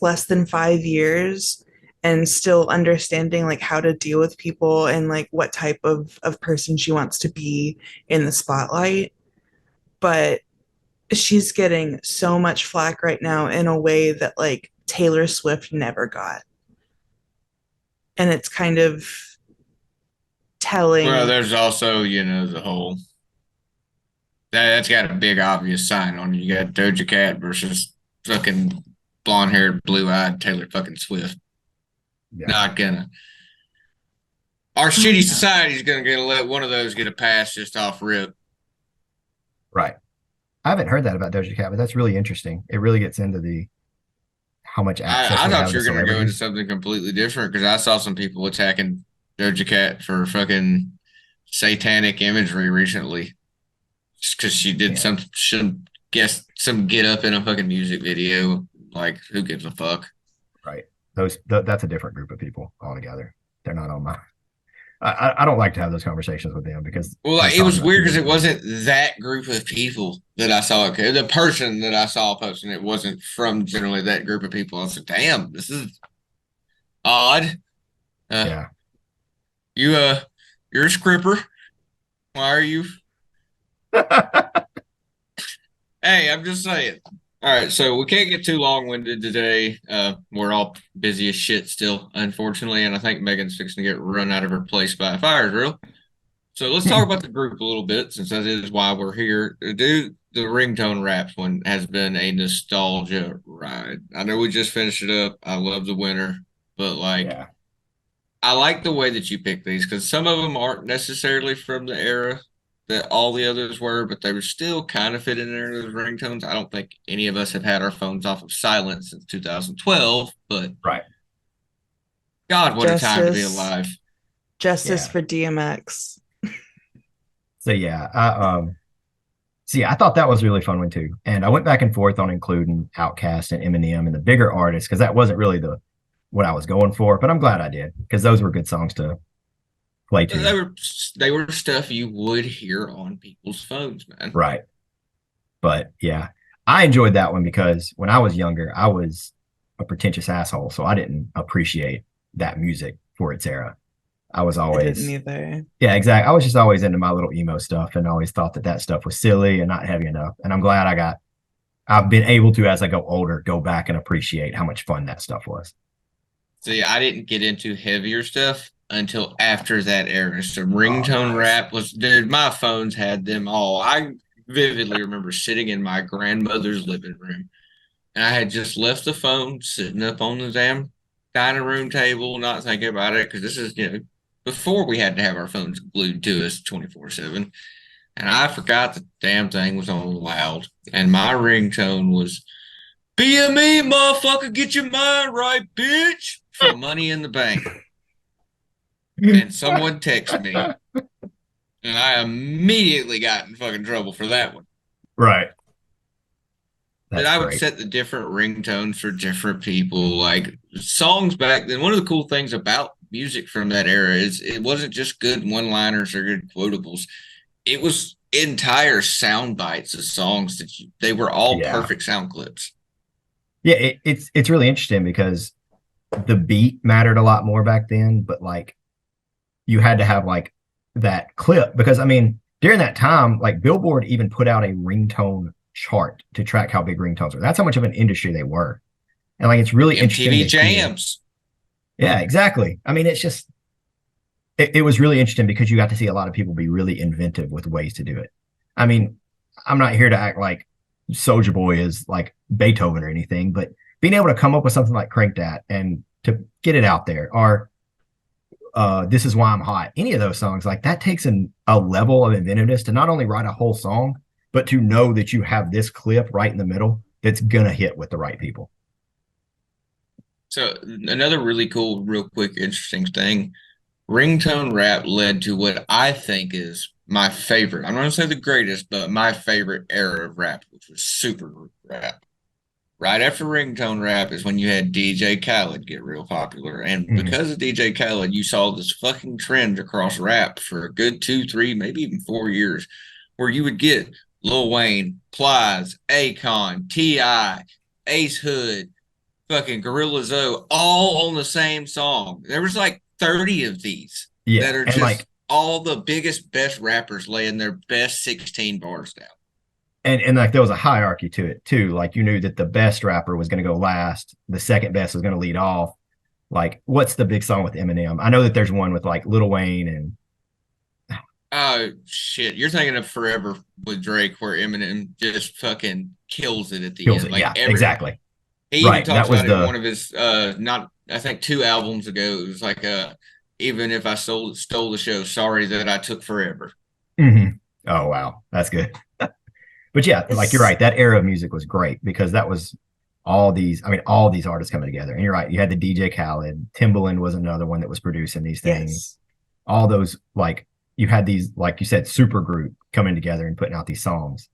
less than 5 years and still understanding like how to deal with people and like what type of person she wants to be in the spotlight. But she's getting so much flack right now in a way that like Taylor Swift never got. And it's kind of telling. Well, there's also, the whole that's got a big obvious sign on it. You got Doja Cat versus fucking blonde haired, blue eyed Taylor fucking Swift. Yeah. Not gonna. Our shitty society's gonna let one of those get a pass just off rip. Right. I haven't heard that about Doja Cat, but that's really interesting. It really gets into how much access I we thought have you were to gonna go into celebrities. something completely different because I saw some people attacking Doja Cat for fucking satanic imagery recently, just because she did Yeah. some get up in a fucking music video. Like, who gives a fuck? Right. That's a different group of people altogether. They're not on my. I don't like to have those conversations with them because Well, like, it was weird because it wasn't that group of people that I saw. Okay, the person that I saw posting it wasn't from generally that group of people. I said, "Damn, this is odd." Yeah. You're a scripper. Why are you? Hey, I'm just saying. All right, so we can't get too long-winded today. We're all busy as shit still, unfortunately, and I think Megan's fixing to get run out of her place by a fire drill. So let's talk about the group a little bit, since that is why we're here. Dude, the ringtone raps one has been a nostalgia ride. I know we just finished it up. I love the winner, but like, Yeah. I like the way that you pick these because some of them aren't necessarily from the era that all the others were, but they were still kind of fitting in there those ringtones. I don't think any of us have had our phones off of silent since 2012, but Right. God, what a time to be alive. Justice Yeah. for DMX. So yeah, I thought that was a really fun one too. And I went back and forth on including Outkast and Eminem and the bigger artists because that wasn't really what I was going for, but I'm glad I did because those were good songs to play to. They were stuff you would hear on people's phones, man. Right. But yeah, I enjoyed that one because when I was younger, I was a pretentious asshole, so I didn't appreciate that music for its era. I was I always didn't either. Yeah, exactly. I was just always into my little emo stuff and always thought that stuff was silly and not heavy enough. And I'm glad I've been able to, as I go older, go back and appreciate how much fun that stuff was. See, I didn't get into heavier stuff until after that era. So ringtone nice. rap was, dude, my phones had them all. I vividly remember sitting in my grandmother's living room and I had just left the phone sitting up on the damn dining room table, not thinking about it because this is before we had to have our phones glued to us 24/7, and I forgot the damn thing was on loud, and my ringtone was "BME, motherfucker, get your mind right, bitch" from Money in the Bank, and someone texted me, and I immediately got in fucking trouble for that one. Right. That That's I would great. set the different ringtones for different people. Like songs back then, one of the cool things about music from that era is it wasn't just good one-liners or good quotables. It was entire sound bites of songs they were all Yeah. perfect sound clips. Yeah, it's really interesting because the beat mattered a lot more back then, but like you had to have like that clip because I mean during that time, like Billboard even put out a ringtone chart to track how big ringtones were. That's how much of an industry they were. And like it's really interesting MTV to hear. Jams. Yeah, exactly. I mean, it's just it was really interesting because you got to see a lot of people be really inventive with ways to do it. I mean, I'm not here to act like Soldier Boy is like Beethoven or anything, but being able to come up with something like Crank That and to get it out there, or This Is Why I'm Hot, any of those songs, like that takes a level of inventiveness to not only write a whole song, but to know that you have this clip right in the middle that's gonna hit with the right people. So another really cool, real quick, interesting thing. Ringtone rap led to what I think is my favorite. I'm not gonna say the greatest, but my favorite era of rap, which was supergroup rap. Right after ringtone rap is when you had DJ Khaled get real popular. And Mhm. because of DJ Khaled, you saw this fucking trend across rap for a good 2, 3, maybe even 4 years, where you would get Lil Wayne, Plies, Akon, T.I., Ace Hood, fucking Gorilla Zoe, all on the same song. There was like 30 of these that Yeah, are and just like all the biggest, best rappers laying their best 16 bars down. and like there was a hierarchy to it too. Like you knew that the best rapper was going to go last, the second best was going to lead off. Like, what's the big song with Eminem? I know that there's one with like Lil Wayne and Oh shit! You're thinking of Forever with Drake, where Eminem just fucking kills it at the kills end. it. Like Yeah, every exactly. he even Right. talks That was about it in the one of his not I think 2 albums ago. It was like even if I stole the show, sorry that I took forever. Mhm. Oh wow, that's good. But yeah, like you're It's right. That era of music was great because that was all these. I mean, all these artists coming together. And you're right. You had the DJ Khaled, Timbaland was another one that was producing these things. yes. All those like you had these, like you said, super group coming together and putting out these songs.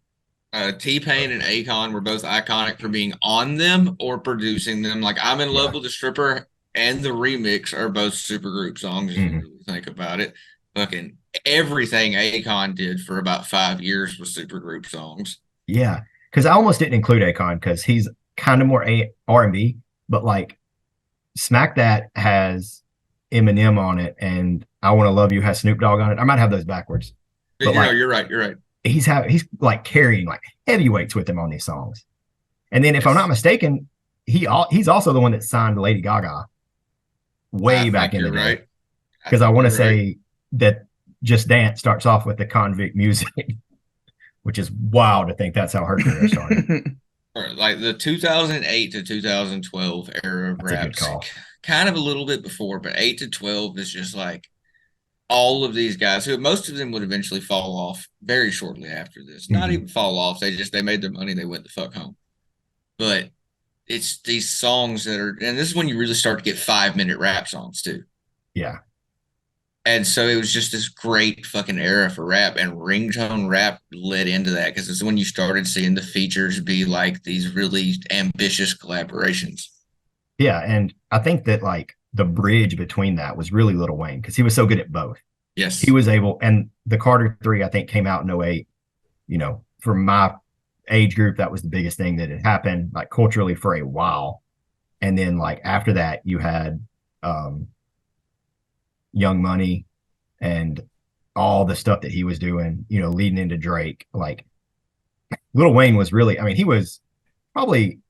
T Pain and Akon were both iconic for being on them or producing them. Like I'm in love Yeah. with the stripper and the remix are both supergroup songs. If you Mhm. really think about it, fucking everything Akon did for about 5 years was supergroup songs. Yeah, because I almost didn't include Akon because he's kind of more a R&B, but like Smack That has Eminem on it, and I Want to Love You has Snoop Dogg on it. I might have those backwards, but You know, like you're right. You're right. he's like carrying like heavyweights with him on these songs. And then if I'm not Yes, mistaken, he's also the one that signed Lady Gaga I way back think in the you're day. right. I Because I think want to you're right. say that Just Dance starts off with the convict music, which is wild to think that's how her career started. Or like the 2008 to 2012 era of That's a good raps, call. kind of a little bit before, but 8 to 12 is just like all of these guys who most of them would eventually fall off very shortly after this. Not Mhm. even fall off. They made their money, they went the fuck home. But it's these songs that are, and this is when you really start to get 5 minute rap songs too. Yeah. And so it was just this great fucking era for rap, and ringtone rap led into that because it's when you started seeing the features be like these really ambitious collaborations. Yeah. And I think that like the bridge between that was really Little Wayne because he was so good at both. He Yes, was able, and the Carter Three, I think, came out in '08. You know, for my age group, that was the biggest thing that had happened, like culturally for a while. And then like after that, you had um Young Money and all the stuff that he was doing, you know, leading into Drake. Like Little Wayne was really, I mean, he was probably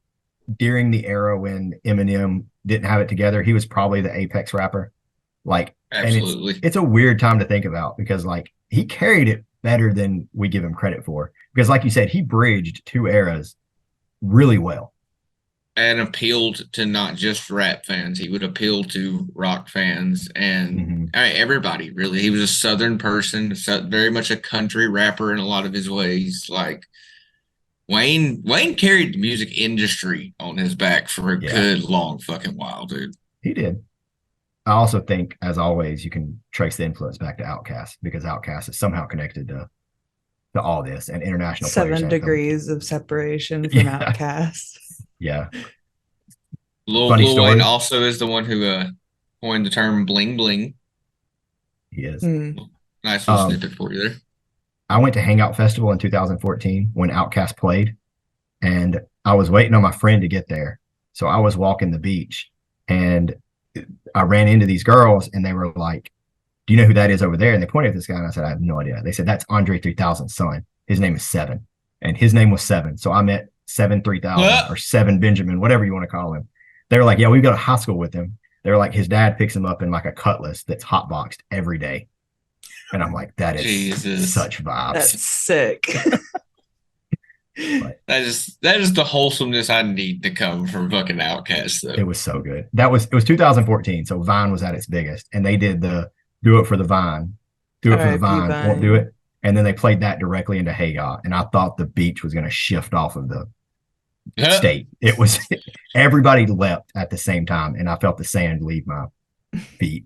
during the era when Eminem didn't have it together, he was probably the apex rapper. Like, and absolutely. it's a weird time to think about because like he carried it better than we give him credit for. Because like you said, he bridged two eras really well. and appealed to not just rap fans. He would appeal to rock fans and Mhm. I mean, everybody, really. He was a Southern person, very much a country rapper in a lot of his ways. Like Wayne carried the music industry on his back for a Yeah. good long fucking while, dude. He did. I also think, as always, you can trace the influence back to Outkast because Outkast is somehow connected to all this and International Players 7 Anthem. degrees of separation from Yeah. Outcast. Yeah. Lil Funny Wayne story. also is the one who coined the term bling bling. He is. Hmm. Nice little Um, snippet for you there. I went to Hangout Festival in 2014 when Outkast played, and I was waiting on my friend to get there. So I was walking the beach, and I ran into these girls, and they were like, "Do you know who that is over there?" And they pointed at this guy, and I said, "I have no idea." They said, "That's Andre 3000's son. His name is Seven, and his name was Seven." So I met Seven 3000 or Seven Benjamin, whatever you want to call him. They were like, "Yeah, we go to high school with him." They were like, "His dad picks him up in like a Cutlass that's hotboxed every day." And I'm like, that is Jesus. such vibes. That's sick. But That is the wholesomeness I need to come from fucking Outkast, though. it was so good. It was 2014, so Vine was at its biggest, and they did the "Do It for the Vine," "Do It for the R.I.P. Vine," Vine. "Won't Do It," and then they played that directly into Hey Ya, and I thought the beach was going to shift off of the state. It was everybody leapt at the same time, and I felt the sand leave my feet.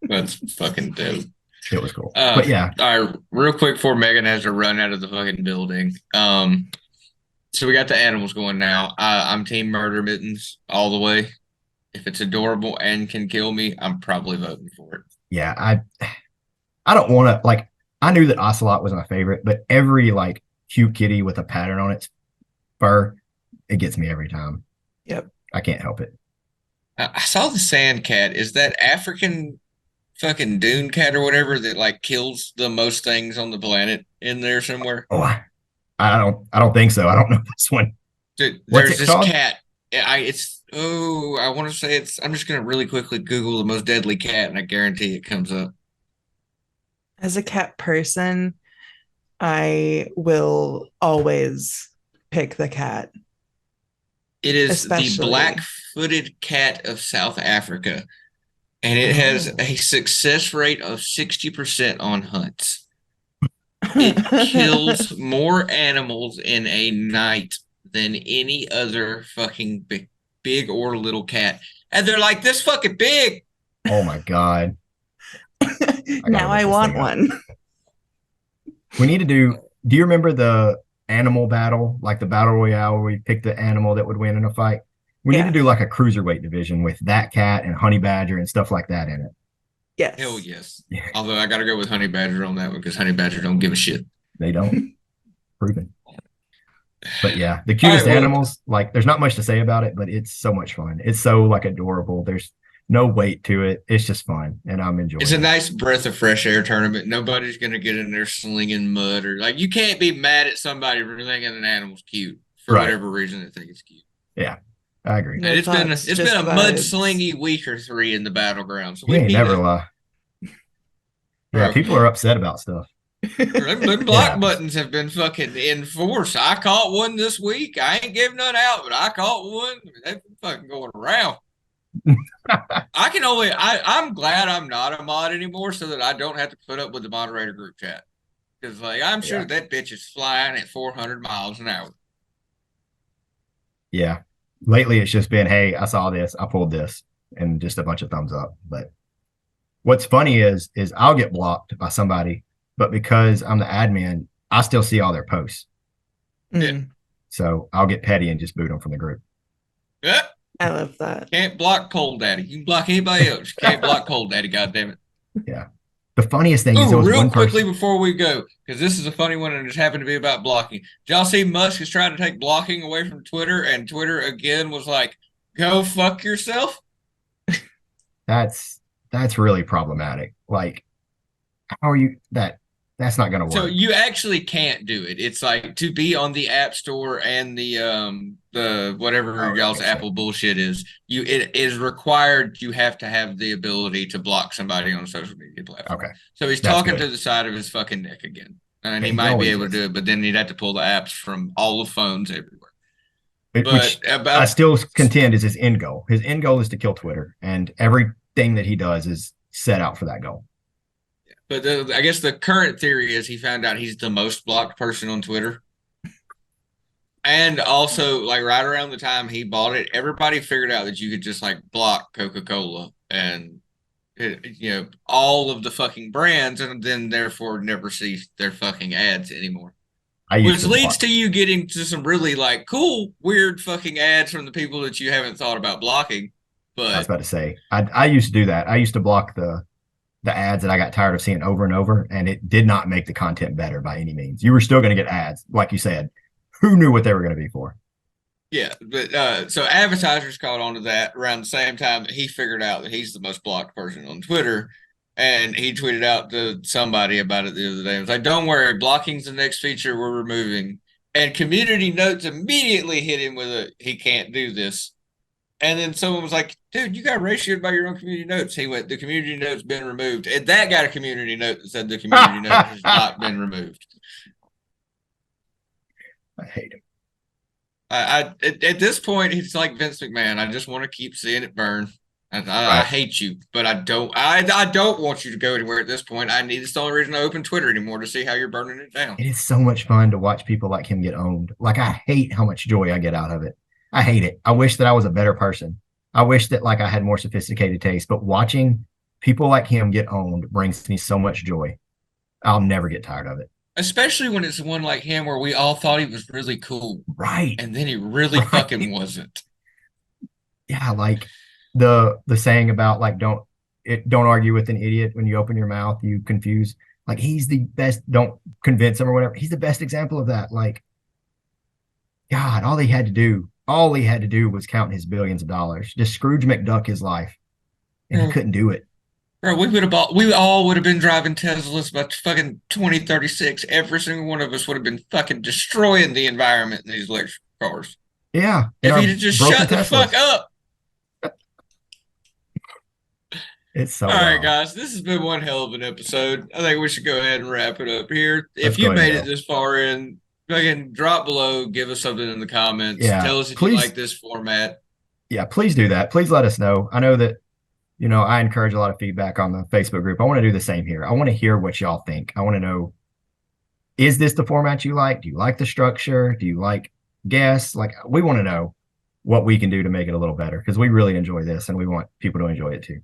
That's fucking dope. It was cool. But yeah, all right, real quick before Megan has to run out of the fucking building. So we got the animals going now. I'm team murder mittens all the way. If it's adorable and can kill me, I'm probably voting for it. yeah, I don't want to like. I knew that Ocelot was my favorite, but every like cute kitty with a pattern on its fur, it gets me every time. Yep. I can't help it. I saw the sand cat. Is that African fucking dune cat or whatever that like kills the most things on the planet in there somewhere? Oh, I don't think so. I don't know this one. Dude, What's there's it this called? cat. I want to say it's. I'm just gonna really quickly Google the most deadly cat, and I guarantee it comes up. As a cat person, I will always pick the cat. It is Especially- the black-footed cat of South Africa, and it has a success rate of 60% on hunts. It kills more animals in a night than any other fucking big or little cat. And they're like this fucking big. Oh my god. Now I look this want thing up. one. We need to do you remember the animal battle, like the battle royale where we picked the animal that would win in a fight? We need Yeah. to do like a cruiserweight division with that cat and honey badger and stuff like that in it. Yes. Hell yes. Yeah. Although I gotta go with Honey Badger on that one because Honey Badger don't give a shit. They don't. Proven. But yeah, the cutest well- animals, like there's not much to say about it, but it's so much fun. It's so like adorable. There's no weight to it. It's just fun, and I'm enjoying It's a it. nice breath of fresh air tournament. Nobody's gonna get in there slinging mud or like you can't be mad at somebody for thinking an animal's cute for Right. whatever reason they think it's cute. I agree. No And it's been thoughts, it's just been a vibes. mudslingy week or three in the battleground. So You we ain't need never it. lie. Yeah, Bro. people are upset about stuff. Them block Yeah. buttons have been fucking enforced. I caught one this week. I ain't giving none out, but I caught one. They've been fucking going around. I'm glad I'm not a mod anymore so that I don't have to put up with the moderator group chat. Because like I'm sure Yeah. that bitch is flying at 400 miles an hour. Yeah. Lately, it's just been, hey, I saw this, I pulled this, and just a bunch of thumbs up. But what's funny is I'll get blocked by somebody, but because I'm the admin, I still see all their posts. Mm, So I'll get petty and just boot them from the group. Yeah, I love that. can't block Cold Daddy. You can block anybody else. You can't block Cold Daddy, goddammit. The funniest thing is there Oh, was real one quickly person. before we go, because this is a funny one and it just happened to be about blocking. Did y'all see Musk is trying to take blocking away from Twitter, and Twitter again was like, "Go fuck yourself." That's really problematic. Like, how are you that's not gonna work. So you actually can't do it. It's like to be on the App Store and the whatever Oh, y'all's that makes Apple bullshit is. It is required. You have to have the ability to block somebody on a social media platform. Okay. So he's That's talking good. to the side of his fucking neck again, and Yeah, he he might be always able to is. do it, but then he'd have to pull the apps from all the phones everywhere. Which But I about still contend is his end goal. His end goal is to kill Twitter, and everything that he does is set out for that goal. I guess the current theory is he found out he's the most blocked person on Twitter. And also, like right around the time he bought it, everybody figured out that you could just like block Coca-Cola and all of the fucking brands, and then therefore never see their fucking ads anymore. I used Which to leads block. to you getting to some really like cool, weird fucking ads from the people that you haven't thought about blocking. I was But about to say I used to do that. I used to block the ads that I got tired of seeing over and over, and it did not make the content better by any means. You were still going to get ads, like you said. Who knew what they were going to be for? yeah, but so advertisers caught on to that around the same time that he figured out that he's the most blocked person on Twitter. And he tweeted out to somebody about it the other day. It was like, don't worry, blocking's the next feature we're removing. And community notes immediately hit him with a he can't do this. And then someone was like, dude, you got ratioed by your own community notes. He went, the community note's been removed. And that got a community note that said the community note has not been removed. I hate him. At this point, he's like Vince McMahon. I just want to keep seeing it burn. I hate you, but I don't want you to go anywhere at this point. It's the only reason I open Twitter anymore, to see how you're burning it down. It is so much fun to watch people like him get owned. Like, I hate how much joy I get out of it. I hate it. I wish that I was a better person. I wish that like I had more sophisticated taste, but watching people like him get owned brings me so much joy. I'll never get tired of it. Especially when it's one like him where we all thought he was really cool. Right. And then he really fucking wasn't. Yeah, like the saying about like don't argue with an idiot. When you open your mouth, you confuse. Like, he's the best. Don't convince him or whatever. He's the best example of that. Like, God, all he had to do was count his billions of dollars. Just Scrooge McDuck his life, and he couldn't do it. Bro, we all would have been driving Teslas by fucking 2036. Every single one of us would have been fucking destroying the environment in these electric cars. Yeah, If he'd have just shut the fuck up. It's so all right, wild. guys, this has been one hell of an episode. I think we should go ahead and wrap it up here. Let's If you go ahead made and it this far in, fucking drop below, give us something in the comments. Yeah, Tell us if please. you like this format. Yeah, please do that. Please let us know. I know that, I encourage a lot of feedback on the Facebook group. I want to do the same here. I want to hear what y'all think. I want to know, is this the format you like? Do you like the structure? Do you like guests? Like, we want to know what we can do to make it a little better, because we really enjoy this and we want people to enjoy it too.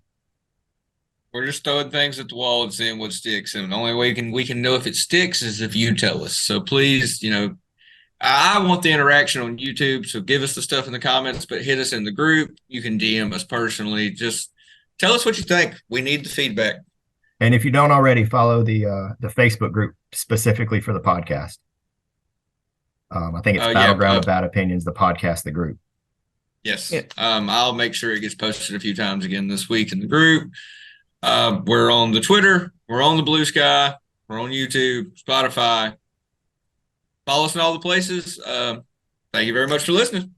We're just throwing things at the wall and seeing what sticks. And the only way we can know if it sticks is if you tell us. So please, I want the interaction on YouTube. So give us the stuff in the comments, but hit us in the group. You can DM us personally. Just tell us what you think. We need the feedback. And if you don't already, follow the Facebook group specifically for the podcast. I think it's Battleground of Bad Opinions, the podcast, the group. Yes. Yeah. I'll make sure it gets posted a few times again this week in the group. We're on the Twitter. We're on the Blue Sky. We're on YouTube, Spotify. Follow us in all the places. Thank you very much for listening.